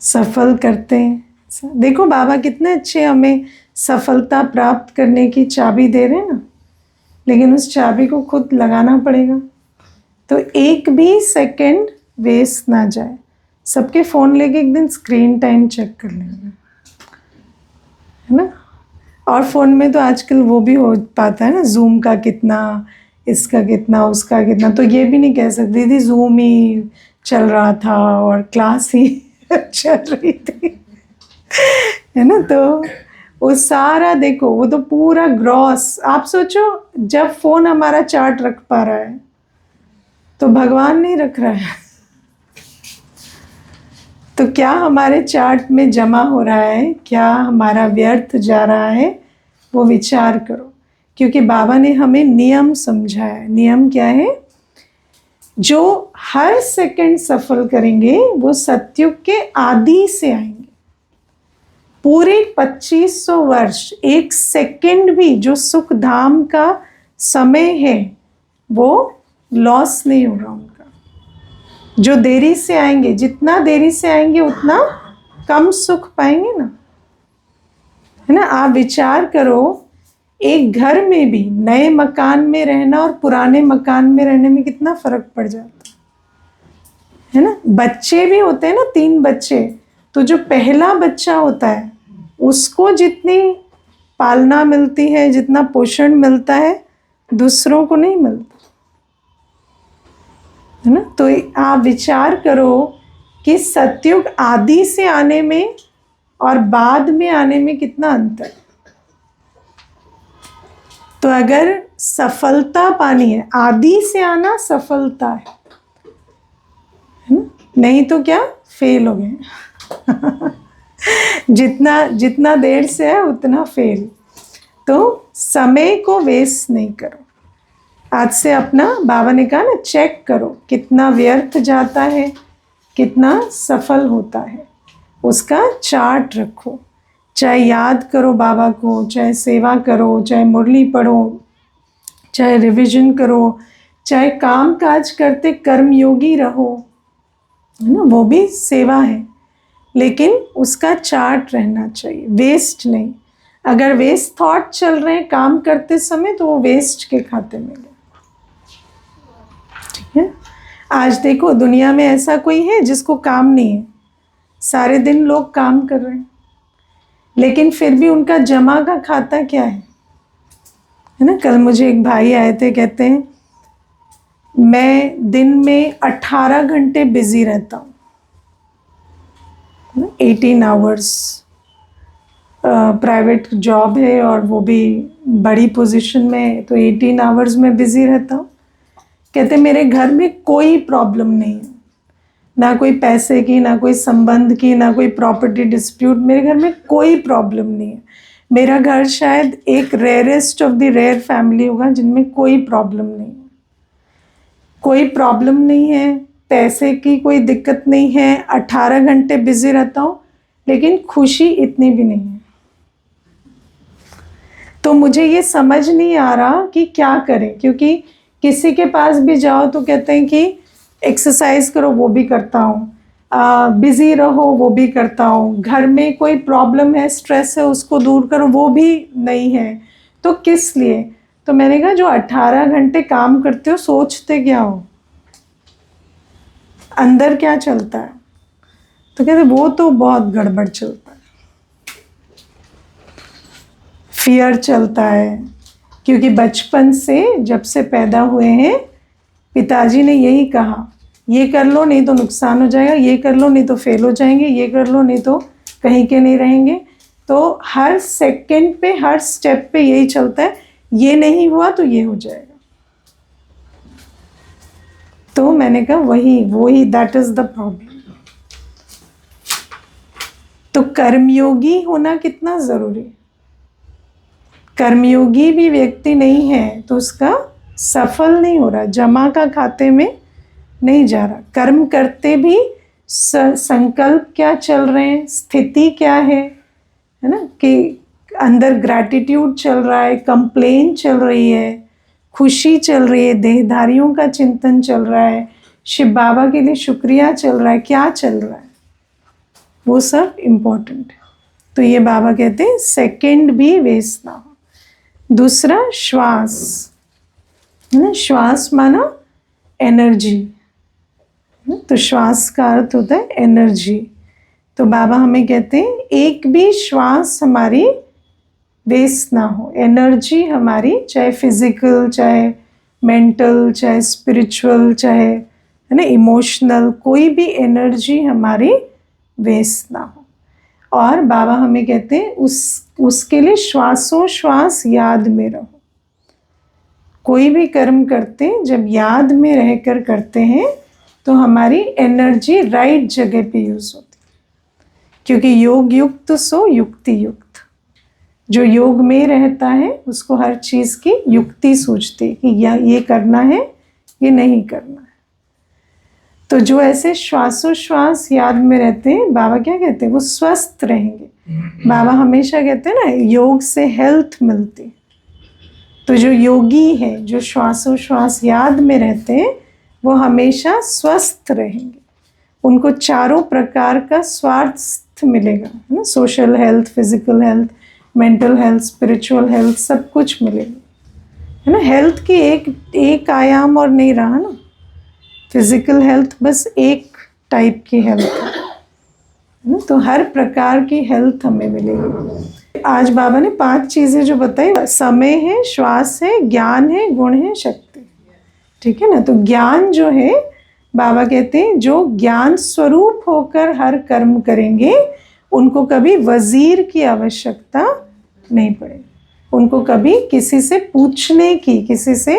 सफल करते हैं। देखो बाबा कितने अच्छे हमें सफलता प्राप्त करने की चाबी दे रहे हैं ना, लेकिन उस चाबी को खुद लगाना पड़ेगा। तो 1 भी सेकंड वेस्ट ना जाए। सबके फ़ोन लेके एक दिन स्क्रीन टाइम चेक कर लेंगे, है ना? और फ़ोन में तो आजकल वो भी हो पाता है ना, जूम का कितना, इसका कितना, उसका कितना। तो ये भी नहीं कह सकती दीदी जूम ही चल रहा था और क्लास ही चल रही थी, है ना? तो वो सारा देखो, वो तो पूरा ग्रॉस। आप सोचो जब फ़ोन हमारा चार्ट रख पा रहा है तो भगवान नहीं रख रहा है, तो क्या हमारे चार्ट में जमा हो रहा है, क्या हमारा व्यर्थ जा रहा है? वो विचार करो। क्योंकि बाबा ने हमें नियम समझाया है। नियम क्या है? जो हर सेकंड सफल करेंगे वो सत्युग के आदि से आएंगे। पूरे 2500 वर्ष 1 सेकंड भी जो सुख धाम का समय है वो लॉस नहीं हो रहा उनका। जो देरी से आएंगे, जितना देरी से आएंगे उतना कम सुख पाएंगे ना, है ना? आप विचार करो, एक घर में भी नए मकान में रहना और पुराने मकान में रहने में कितना फर्क पड़ जाता है ना? बच्चे भी होते हैं ना, 3 बच्चे, तो जो पहला बच्चा होता है उसको जितनी पालना मिलती है, जितना पोषण मिलता है, दूसरों को नहीं मिलता, है ना? तो आप विचार करो कि सतयुग आदि से आने में और बाद में आने में कितना अंतर है। तो अगर सफलता पानी है, आदि से आना सफलता है ना? नहीं तो क्या फेल हो गए जितना देर से है उतना फेल। तो समय को वेस्ट नहीं करो। आज से अपना, बाबा ने कहा ना, चेक करो कितना व्यर्थ जाता है, कितना सफल होता है, उसका चार्ट रखो। चाहे याद करो बाबा को, चाहे सेवा करो, चाहे मुरली पढ़ो, चाहे रिवीजन करो, चाहे काम काज करते कर्मयोगी रहो, है ना, वो भी सेवा है, लेकिन उसका चार्ट रहना चाहिए, वेस्ट नहीं। अगर वेस्ट थॉट चल रहे हैं काम करते समय तो वो वेस्ट के खाते में गए। ठीक है, आज देखो दुनिया में ऐसा कोई है जिसको काम नहीं है, सारे दिन लोग काम कर रहे हैं, लेकिन फिर भी उनका जमा का खाता क्या है ना। कल मुझे एक भाई आए थे, कहते हैं मैं दिन में 18 घंटे बिजी रहता हूँ, 18 आवर्स, प्राइवेट जॉब है और वो भी बड़ी पोजीशन में, तो 18 आवर्स में बिजी रहता हूँ। कहते मेरे घर में कोई प्रॉब्लम नहीं है, ना कोई पैसे की, ना कोई संबंध की, ना कोई प्रॉपर्टी डिस्प्यूट, मेरे घर में कोई प्रॉब्लम नहीं है। मेरा घर शायद एक rarest of the rare family होगा जिनमें कोई प्रॉब्लम नहीं है, कोई प्रॉब्लम नहीं है, पैसे की कोई दिक्कत नहीं है, 18 घंटे बिजी रहता हूँ, लेकिन खुशी इतनी भी नहीं है। तो मुझे ये समझ नहीं आ रहा कि क्या करें, क्योंकि किसी के पास भी जाओ तो कहते हैं कि एक्सरसाइज करो, वो भी करता हूँ, बिज़ी रहो, वो भी करता हूँ, घर में कोई प्रॉब्लम है, स्ट्रेस है, उसको दूर करो, वो भी नहीं है, तो किस लिए। तो मैंने कहा जो 18 घंटे काम करते हो सोचते क्या हो, अंदर क्या चलता है। तो कहते वो तो बहुत गड़बड़ चलता है, फियर चलता है, क्योंकि बचपन से जब से पैदा हुए हैं पिताजी ने यही कहा, ये कर लो नहीं तो नुकसान हो जाएगा, ये कर लो नहीं तो फेल हो जाएंगे, ये कर लो नहीं तो कहीं के नहीं रहेंगे। तो हर सेकंड पे, हर स्टेप पे यही चलता है, ये नहीं हुआ तो ये हो जाएगा। तो मैंने कहा वही दैट इज द प्रॉब्लम। तो कर्मयोगी होना कितना जरूरी है। कर्मयोगी भी व्यक्ति नहीं है तो उसका सफल नहीं हो रहा, जमा का खाते में नहीं जा रहा। कर्म करते भी संकल्प क्या चल रहे हैं, स्थिति क्या है ना, कि अंदर ग्रैटिट्यूड चल रहा है, कंप्लेन चल रही है, खुशी चल रही है, देहधारियों का चिंतन चल रहा है, शिव बाबा के लिए शुक्रिया चल रहा है, क्या चल रहा है, वो सब इम्पोर्टेंट है। तो ये बाबा कहते हैं सेकंड भी वेस्ट ना हो। दूसरा श्वास है ना, श्वास माना एनर्जी, तो श्वास का अर्थ होता है एनर्जी। तो बाबा हमें कहते हैं एक भी श्वास हमारी वेस्ट ना हो, एनर्जी हमारी, चाहे फिजिकल, चाहे मेंटल, चाहे स्पिरिचुअल, चाहे है ना इमोशनल, कोई भी एनर्जी हमारी वेस्ट ना हो। और बाबा हमें कहते हैं उसके लिए श्वासोश्वास याद में रहो। कोई भी कर्म करते हैं जब याद में रहकर करते हैं तो हमारी एनर्जी राइट जगह पे यूज होती है, क्योंकि योग युक्त सो युक्ति युक्त। जो योग में रहता है उसको हर चीज़ की युक्ति सूझती है कि ये करना है, ये नहीं करना है। तो जो ऐसे श्वासोश्वास याद में रहते हैं, बाबा क्या कहते हैं, वो स्वस्थ रहेंगे। बाबा हमेशा कहते हैं ना योग से हेल्थ मिलती है। तो जो योगी है, जो श्वासोश्वास याद में रहते हैं, वो हमेशा स्वस्थ रहेंगे। उनको चारों प्रकार का स्वास्थ्य मिलेगा, है ना, social health, physical health, mental health, spiritual health, सब कुछ मिलेगा, है ना। हेल्थ की एक आयाम और नहीं रहा ना, फिजिकल हेल्थ बस एक टाइप की हेल्थ है ना। तो हर प्रकार की हेल्थ हमें मिलेगी। आज बाबा ने 5 चीज़ें जो बताई, समय है, श्वास है, ज्ञान है, गुण है, शक्ति। ठीक है ना। तो ज्ञान जो है, बाबा कहते हैं जो ज्ञान स्वरूप होकर हर कर्म करेंगे उनको कभी वजीर की आवश्यकता नहीं पड़ेगी, उनको कभी किसी से पूछने की, किसी से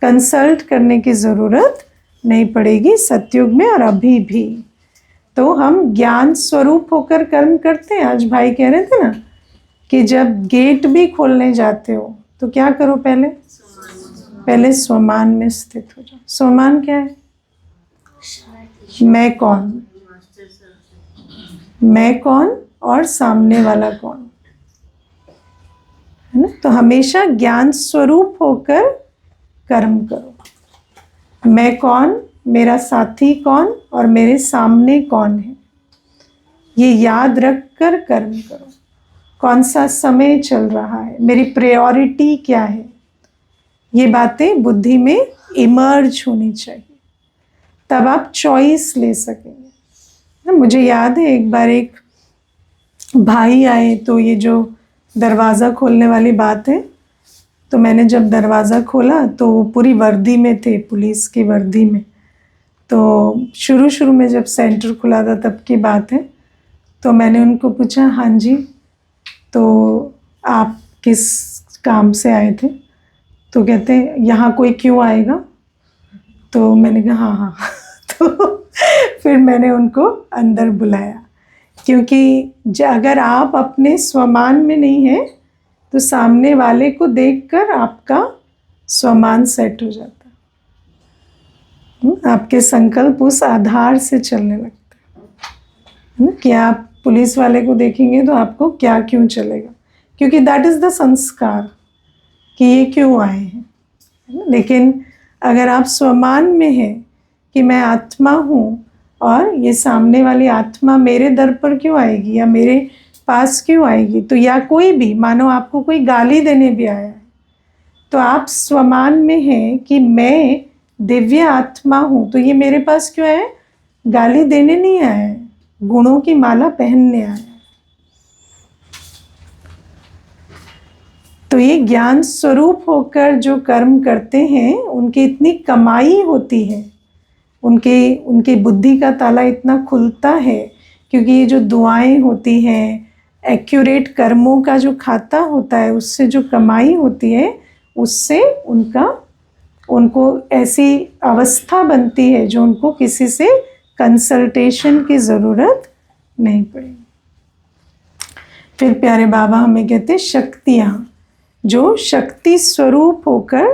कंसल्ट करने की ज़रूरत नहीं पड़ेगी, सतयुग में और अभी भी। तो हम ज्ञान स्वरूप होकर कर्म करते हैं। आज भाई कह रहे थे ना कि जब गेट भी खोलने जाते हो तो क्या करो, पहले स्वमान में स्थित हो जाओ। स्वमान क्या है, मैं कौन, मैं कौन और सामने वाला कौन, है ना। तो हमेशा ज्ञान स्वरूप होकर कर्म करो। मैं कौन, मेरा साथी कौन और मेरे सामने कौन है, ये याद रख कर कर्म करो। कौन सा समय चल रहा है, मेरी प्रायोरिटी क्या है, ये बातें बुद्धि में इमर्ज होनी चाहिए, तब आप चॉइस ले सकेंगे। मुझे याद है एक बार एक भाई आए, तो ये जो दरवाज़ा खोलने वाली बात है, तो मैंने जब दरवाज़ा खोला तो वो पूरी वर्दी में थे, पुलिस की वर्दी में। तो शुरू में जब सेंटर खुला था तब की बात है, तो मैंने उनको पूछा, हाँ जी, तो आप किस काम से आए थे? तो कहते हैं यहाँ कोई क्यों आएगा? तो मैंने कहा हाँ हाँ तो फिर मैंने उनको अंदर बुलाया, क्योंकि अगर आप अपने स्वमान में नहीं हैं तो सामने वाले को देखकर आपका स्वमान सेट हो जाता है। आपके संकल्प उस आधार से चलने लगते हैं कि आप पुलिस वाले को देखेंगे तो आपको क्या क्यों चलेगा, क्योंकि दैट इज़ द संस्कार कि ये क्यों आए हैं। लेकिन अगर आप स्वमान में हैं कि मैं आत्मा हूँ और ये सामने वाली आत्मा मेरे दर पर क्यों आएगी या मेरे पास क्यों आएगी, तो या कोई भी, मानो आपको कोई गाली देने भी आया है, तो आप स्वमान में हैं कि मैं दिव्य आत्मा हूँ, तो ये मेरे पास क्यों आया है? गाली देने नहीं आया है, गुणों की माला पहनने आया है। तो ये ज्ञान स्वरूप होकर जो कर्म करते हैं उनकी इतनी कमाई होती है, उनके बुद्धि का ताला इतना खुलता है, क्योंकि ये जो दुआएं होती हैं, एक्यूरेट कर्मों का जो खाता होता है, उससे जो कमाई होती है, उससे उनको ऐसी अवस्था बनती है जो उनको किसी से कंसल्टेशन की ज़रूरत नहीं पड़ेगी। फिर प्यारे बाबा हमें कहते हैं शक्तियाँ, जो शक्ति स्वरूप होकर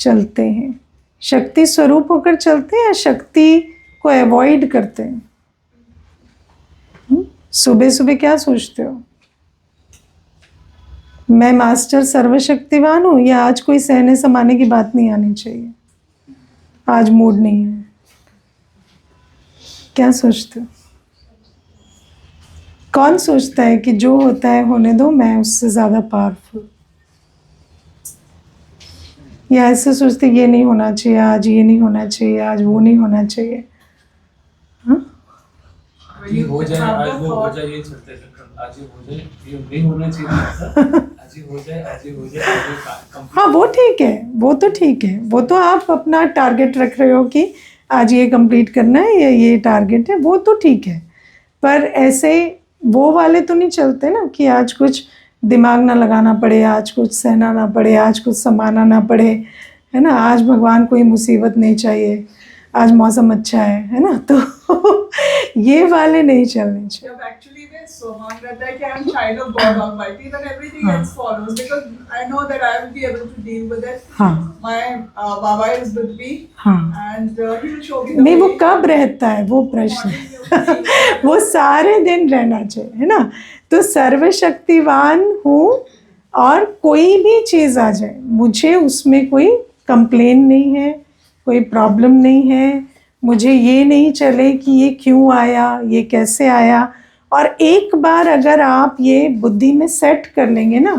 चलते हैं। शक्ति स्वरूप होकर चलते हैं या शक्ति को अवॉइड करते हैं? सुबह सुबह क्या सोचते हो? मैं मास्टर सर्वशक्तिवान हूँ, या आज कोई सहने समाने की बात नहीं आनी चाहिए, आज मूड नहीं है? क्या सोचते हो? कौन सोचता है कि जो होता है होने दो, मैं उससे ज़्यादा पावरफुल? या ऐसे सोचते ये नहीं होना चाहिए, आज ये नहीं होना चाहिए, आज वो नहीं होना चाहिए? हाँ, हो जाए, आज वो हो जाए, ये चलते हैं। आज ये हो जाए, ये नहीं होना चाहिए, आज ये हो जाए, आज ये हो जाए। हाँ वो ठीक है, वो तो ठीक है, वो तो आप अपना टारगेट रख रहे हो कि आज ये कंप्लीट करना है या ये टारगेट है, वो तो ठीक है। पर ऐसे वो वाले तो नहीं चलते ना कि आज कुछ दिमाग ना लगाना पड़े, आज कुछ सहना ना पड़े, आज कुछ संभालना ना पड़े, है ना, आज भगवान कोई मुसीबत नहीं चाहिए, आज मौसम अच्छा है ना, तो ये वाले नहीं चलने चाहिए। जब एक्चुअली में स्वमान रहता है कि I am child of God almighty, then everything else follows, because I know that I will be able to deal with it. My Baba is with me and he will show me. नहीं, वो कब रहता है वो प्रश्न वो सारे दिन रहना चाहिए, है ना। तो सर्वशक्तिवान हूँ और कोई भी चीज़ आ जाए, मुझे उसमें कोई कंप्लेन नहीं है, कोई प्रॉब्लम नहीं है। मुझे ये नहीं चले कि ये क्यों आया, ये कैसे आया। और एक बार अगर आप ये बुद्धि में सेट कर लेंगे ना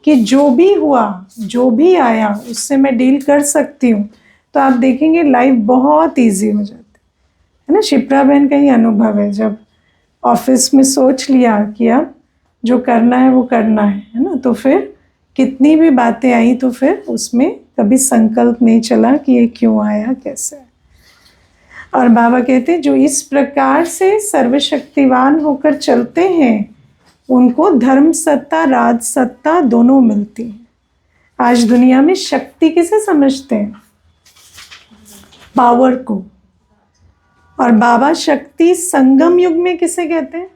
कि जो भी हुआ, जो भी आया, उससे मैं डील कर सकती हूँ, तो आप देखेंगे लाइफ बहुत इजी हो जाती है ना। शिप्रा बहन का ही अनुभव है, जब ऑफिस में सोच लिया कि अब जो करना है वो करना है ना, तो फिर कितनी भी बातें आई तो फिर उसमें कभी संकल्प नहीं चला कि ये क्यों आया, कैसे आया। और बाबा कहते हैं जो इस प्रकार से सर्वशक्तिवान होकर चलते हैं उनको धर्म सत्ता, राज सत्ता दोनों मिलती है। आज दुनिया में शक्ति किसे समझते हैं? पावर को। और बाबा शक्ति संगम युग में किसे कहते हैं?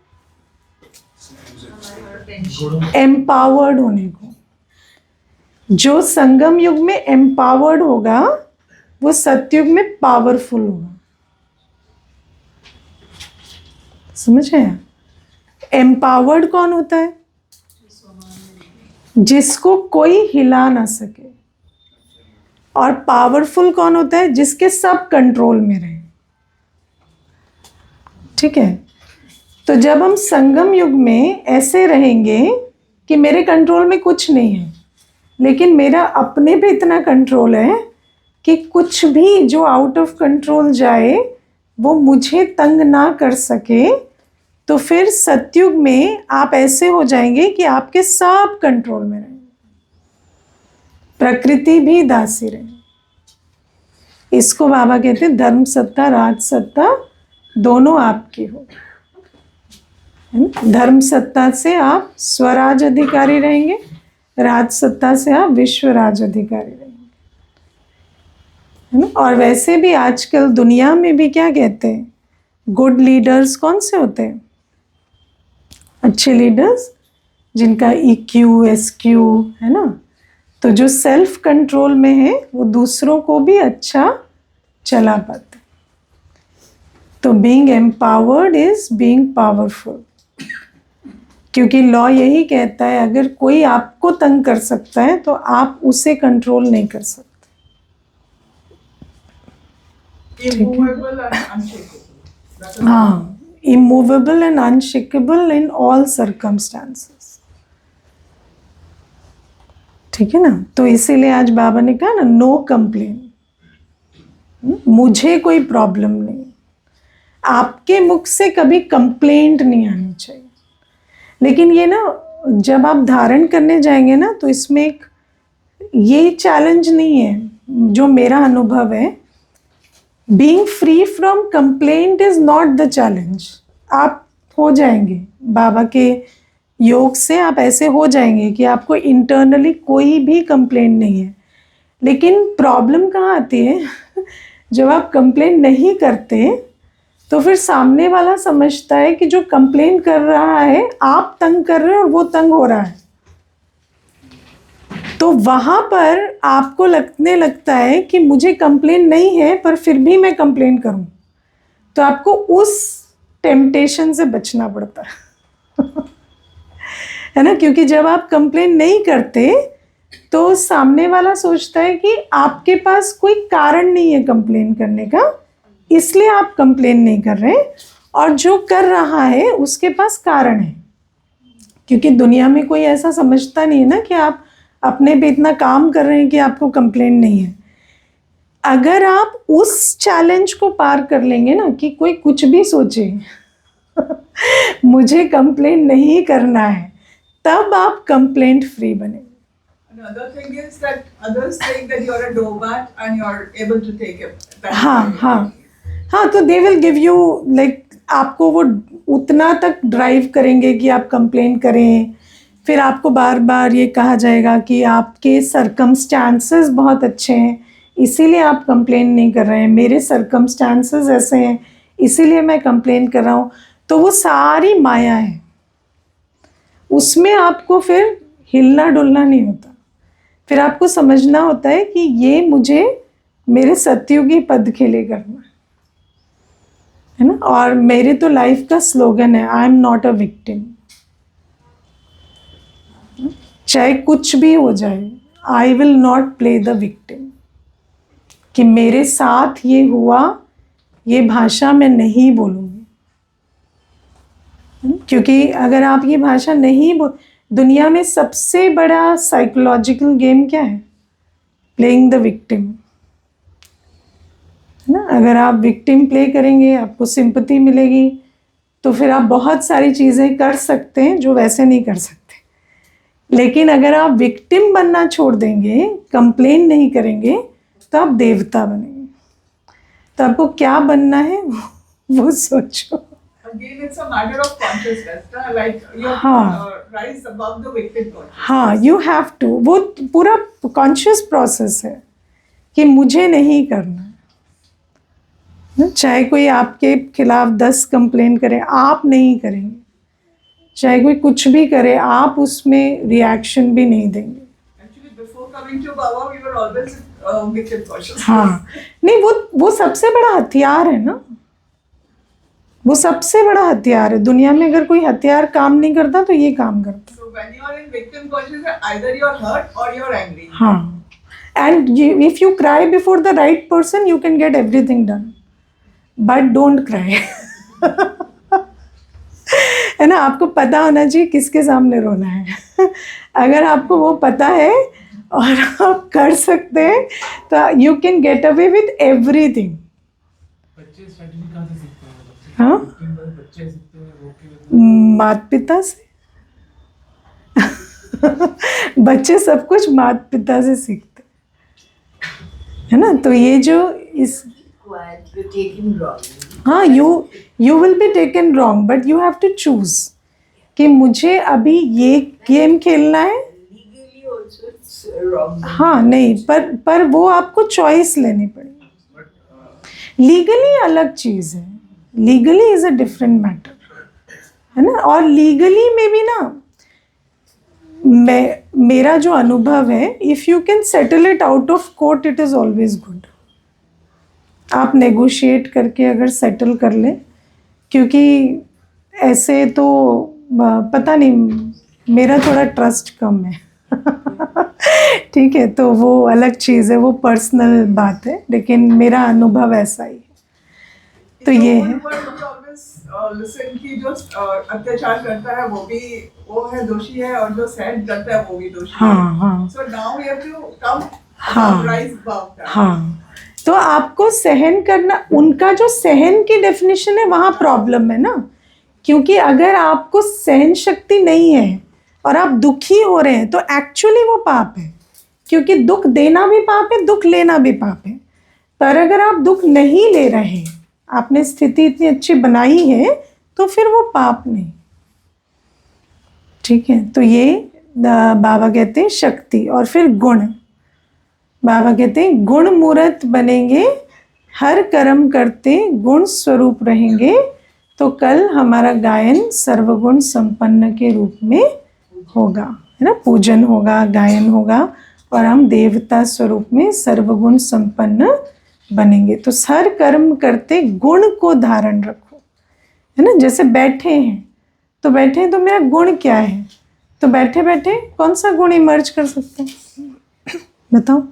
एम्पावर्ड होने को। जो संगम युग में एम्पावर्ड होगा वो सतयुग में पावरफुल होगा। समझ रहे हैं? एम्पावर्ड कौन होता है? जिसको कोई हिला ना सके। और पावरफुल कौन होता है? जिसके सब कंट्रोल में रहे। ठीक है, तो जब हम संगम युग में ऐसे रहेंगे कि मेरे कंट्रोल में कुछ नहीं है, लेकिन मेरा अपने पे इतना कंट्रोल है कि कुछ भी जो आउट ऑफ कंट्रोल जाए वो मुझे तंग ना कर सके, तो फिर सतयुग में आप ऐसे हो जाएंगे कि आपके सब कंट्रोल में रहेंगे, प्रकृति भी दासी रहे। इसको बाबा कहते हैं धर्म सत्ता राज सत्ता दोनों आपकी हो। धर्म सत्ता से आप स्वराज अधिकारी रहेंगे, राज सत्ता से आप विश्व राज अधिकारी रहेंगे, है ना। और वैसे भी आजकल दुनिया में भी क्या कहते हैं, गुड लीडर्स कौन से होते हैं? अच्छे लीडर्स जिनका EQ SQ है ना, तो जो सेल्फ कंट्रोल में है वो दूसरों को भी अच्छा चला पाते। तो being empowered is being powerful, क्योंकि लॉ यही कहता है अगर कोई आपको तंग कर सकता है तो आप उसे कंट्रोल नहीं कर सकते। Immovable and unshakable. हाँ, immovable and unshakable in all circumstances। ठीक है ना। तो इसीलिए आज बाबा ने कहा ना, नो कंप्लेन, मुझे कोई प्रॉब्लम नहीं। आपके मुख से कभी कंप्लेंट नहीं आनी चाहिए। लेकिन ये ना जब आप धारण करने जाएंगे ना, तो इसमें एक ये चैलेंज नहीं है, जो मेरा अनुभव है, being free from complaint is not the challenge. आप हो जाएंगे, बाबा के योग से आप ऐसे हो जाएंगे कि आपको इंटरनली कोई भी कंप्लेंट नहीं है। लेकिन प्रॉब्लम कहाँ आती है? जब आप कंप्लेंट नहीं करते तो फिर सामने वाला समझता है कि जो कंप्लेंट कर रहा है आप तंग कर रहे हो और वो तंग हो रहा है। तो वहाँ पर आपको लगने लगता है कि मुझे कंप्लेंट नहीं है पर फिर भी मैं कंप्लेंट करूँ, तो आपको उस टेम्पटेशन से बचना पड़ता है ना। क्योंकि जब आप कंप्लेंट नहीं करते तो सामने वाला सोचता है कि आपके पास कोई कारण नहीं है कंप्लेन करने का, इसलिए आप कंप्लेन नहीं कर रहे, और जो कर रहा है उसके पास कारण है। क्योंकि दुनिया में कोई ऐसा समझता नहीं है ना कि आप अपने पे इतना काम कर रहे हैं कि आपको कंप्लेन नहीं है। अगर आप उस चैलेंज को पार कर लेंगे ना कि कोई कुछ भी सोचे मुझे कंप्लेन नहीं करना है, तब आप कंप्लेंट फ्री बने। Another thing is that others think that you're a doormat and you're able to take it. हाँ, तो they will give you like, आपको वो उतना तक ड्राइव करेंगे कि आप कंप्लेन करें। फिर आपको बार बार ये कहा जाएगा कि आपके सर्कमस्टांसेस बहुत अच्छे हैं इसीलिए आप कंप्लेन नहीं कर रहे हैं, मेरे सर्कमस्टांसेस ऐसे हैं इसीलिए मैं कंप्लेन कर रहा हूँ। तो वो सारी माया है, उसमें आपको फिर हिलना डुलना नहीं होता। फिर आपको समझना होता है कि ये मुझे मेरे सतयुगी पद के लिए करना है ना। और मेरे तो लाइफ का स्लोगन है, I am not a victim. चाहे कुछ भी हो जाए, I will not play the victim. कि मेरे साथ ये हुआ, ये भाषा मैं नहीं बोलूँगी। क्योंकि अगर आप ये भाषा नहीं बोल, दुनिया में सबसे बड़ा साइकोलॉजिकल गेम क्या है? प्लेइंग द विक्टिम, है ना। अगर आप विक्टिम प्ले करेंगे, आपको सिंपैथी मिलेगी, तो फिर आप बहुत सारी चीज़ें कर सकते हैं जो वैसे नहीं कर सकते। लेकिन अगर आप विक्टिम बनना छोड़ देंगे, कंप्लेन नहीं करेंगे, तो आप देवता बनेंगे। तो आपको क्या बनना है वो सोचो। Again, it's a matter of consciousness, like you rise above the victim consciousness. हाँ, you have to, वो पूरा कॉन्शियस प्रोसेस है कि मुझे नहीं करना। चाहे कोई आपके खिलाफ 10 कंप्लेन करे, आप नहीं करेंगे। चाहे कोई कुछ भी करे, आप उसमें रिएक्शन भी नहीं देंगे। Actually, before coming to Baba, we were always victim conscious. हाँ, नहीं, वो सबसे बड़ा हथियार है ना। वो सबसे बड़ा हथियार है दुनिया में। अगर कोई हथियार काम नहीं करता तो ये काम करता। So when you are in victim consciousness, either you are hurt or you are angry. हाँ, and if you cry before the right person, you can get everything done, but don't cry. है ना, आपको पता होना चाहिए किसके सामने रोना है। अगर आपको वो पता है और आप कर सकते हैं तो you can get away with everything. बच्चे स्ट्रेटजी कहाँ से सीखते हैं? हाँ, बच्चे सीखते हैं वो माता पिता से। बच्चे सब कुछ माता पिता से सीखते है ना। तो ये जो इस हाँ, you will be taken wrong, but you have to choose कि मुझे अभी ये गेम खेलना है। हाँ नहीं, पर वो आपको चॉइस लेनी पड़ेगी। लीगली अलग चीज है, legally is a different matter, है ना। और लीगली में भी ना, मेरा जो अनुभव है, if you can settle it out of court, it is always good. आप नेगोशिएट करके अगर सेटल कर लें, क्योंकि ऐसे तो पता नहीं, मेरा थोड़ा ट्रस्ट कम है। ठीक है, तो वो अलग चीज़ है, वो पर्सनल बात है, लेकिन मेरा अनुभव ऐसा ही है। तो ये है लिसन की जो अत्याचार करता है वो है दोषी है, और जो सहन करता है वो भी दोषी है। हाँ। So now we have to come rise above that. हाँ, तो आपको सहन करना, उनका जो सहन की डेफिनेशन है वहाँ प्रॉब्लम है ना। क्योंकि अगर आपको सहन शक्ति नहीं है और आप दुखी हो रहे हैं तो एक्चुअली वो पाप है, क्योंकि दुख देना भी पाप है, दुख लेना भी पाप है। पर अगर आप दुख नहीं ले रहे, आपने स्थिति इतनी अच्छी बनाई है, तो फिर वो पाप नहीं। ठीक है, तो ये बाबा कहते हैं शक्ति। और फिर गुण, बाबा कहते हैं गुण मूर्त बनेंगे, हर कर्म करते गुण स्वरूप रहेंगे, तो कल हमारा गायन सर्वगुण संपन्न के रूप में होगा, है ना। पूजन होगा, गायन होगा, और हम देवता स्वरूप में सर्वगुण संपन्न बनेंगे। तो हर कर्म करते गुण को धारण रखो, है ना। जैसे बैठे हैं तो मेरा गुण क्या है, तो बैठे बैठे कौन सा गुण इमर्ज कर सकते हैं, बताओ।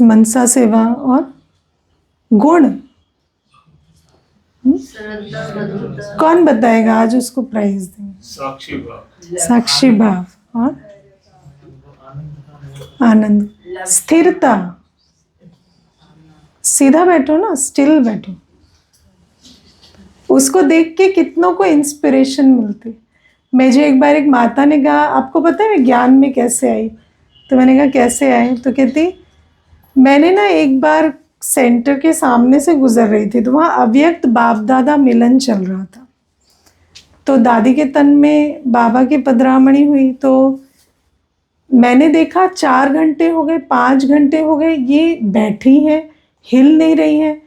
मनसा सेवा और गुण। कौन बताएगा, आज उसको प्राइज देंगे। साक्षी भाव, साक्षी भाव और आनंद, स्थिरता। सीधा बैठो ना, स्टिल बैठो। उसको देख के कितनों को इंस्पिरेशन मिलती। मुझे एक बार एक माता ने कहा, आपको पता है मैं ज्ञान में कैसे आई? तो मैंने कहा कैसे आए? तो कहती, मैंने ना एक बार सेंटर के सामने से गुजर रही थी, तो वहाँ अव्यक्त बाप दादा मिलन चल रहा था। तो दादी के तन में बाबा की पधरामणी हुई, तो मैंने देखा 4 घंटे हो गए, 5 घंटे हो गए, ये बैठी है, हिल नहीं रही है।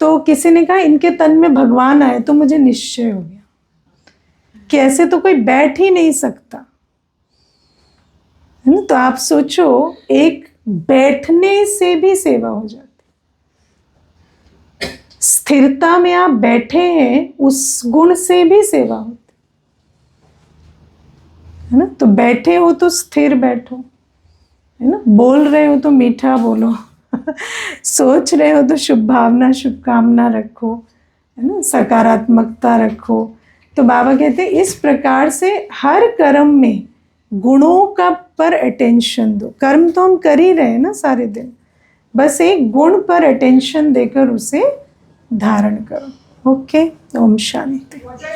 तो किसी ने कहा इनके तन में भगवान आए। तो मुझे निश्चय हो गया कि ऐसे तो कोई बैठ ही नहीं सकता, है ना। तो आप सोचो, एक बैठने से भी सेवा हो जाती। स्थिरता में आप बैठे हैं, उस गुण से भी सेवा होती, है ना। तो बैठे हो तो स्थिर बैठो, है ना। बोल रहे हो तो मीठा बोलो। सोच रहे हो तो शुभ भावना, शुभकामना रखो, है ना। सकारात्मकता रखो। तो बाबा कहते हैं इस प्रकार से हर कर्म में गुणों का पर अटेंशन दो। कर्म तो हम कर ही रहे हैं ना सारे दिन, बस एक गुण पर अटेंशन देकर उसे धारण करो। ओके, ओम शांति।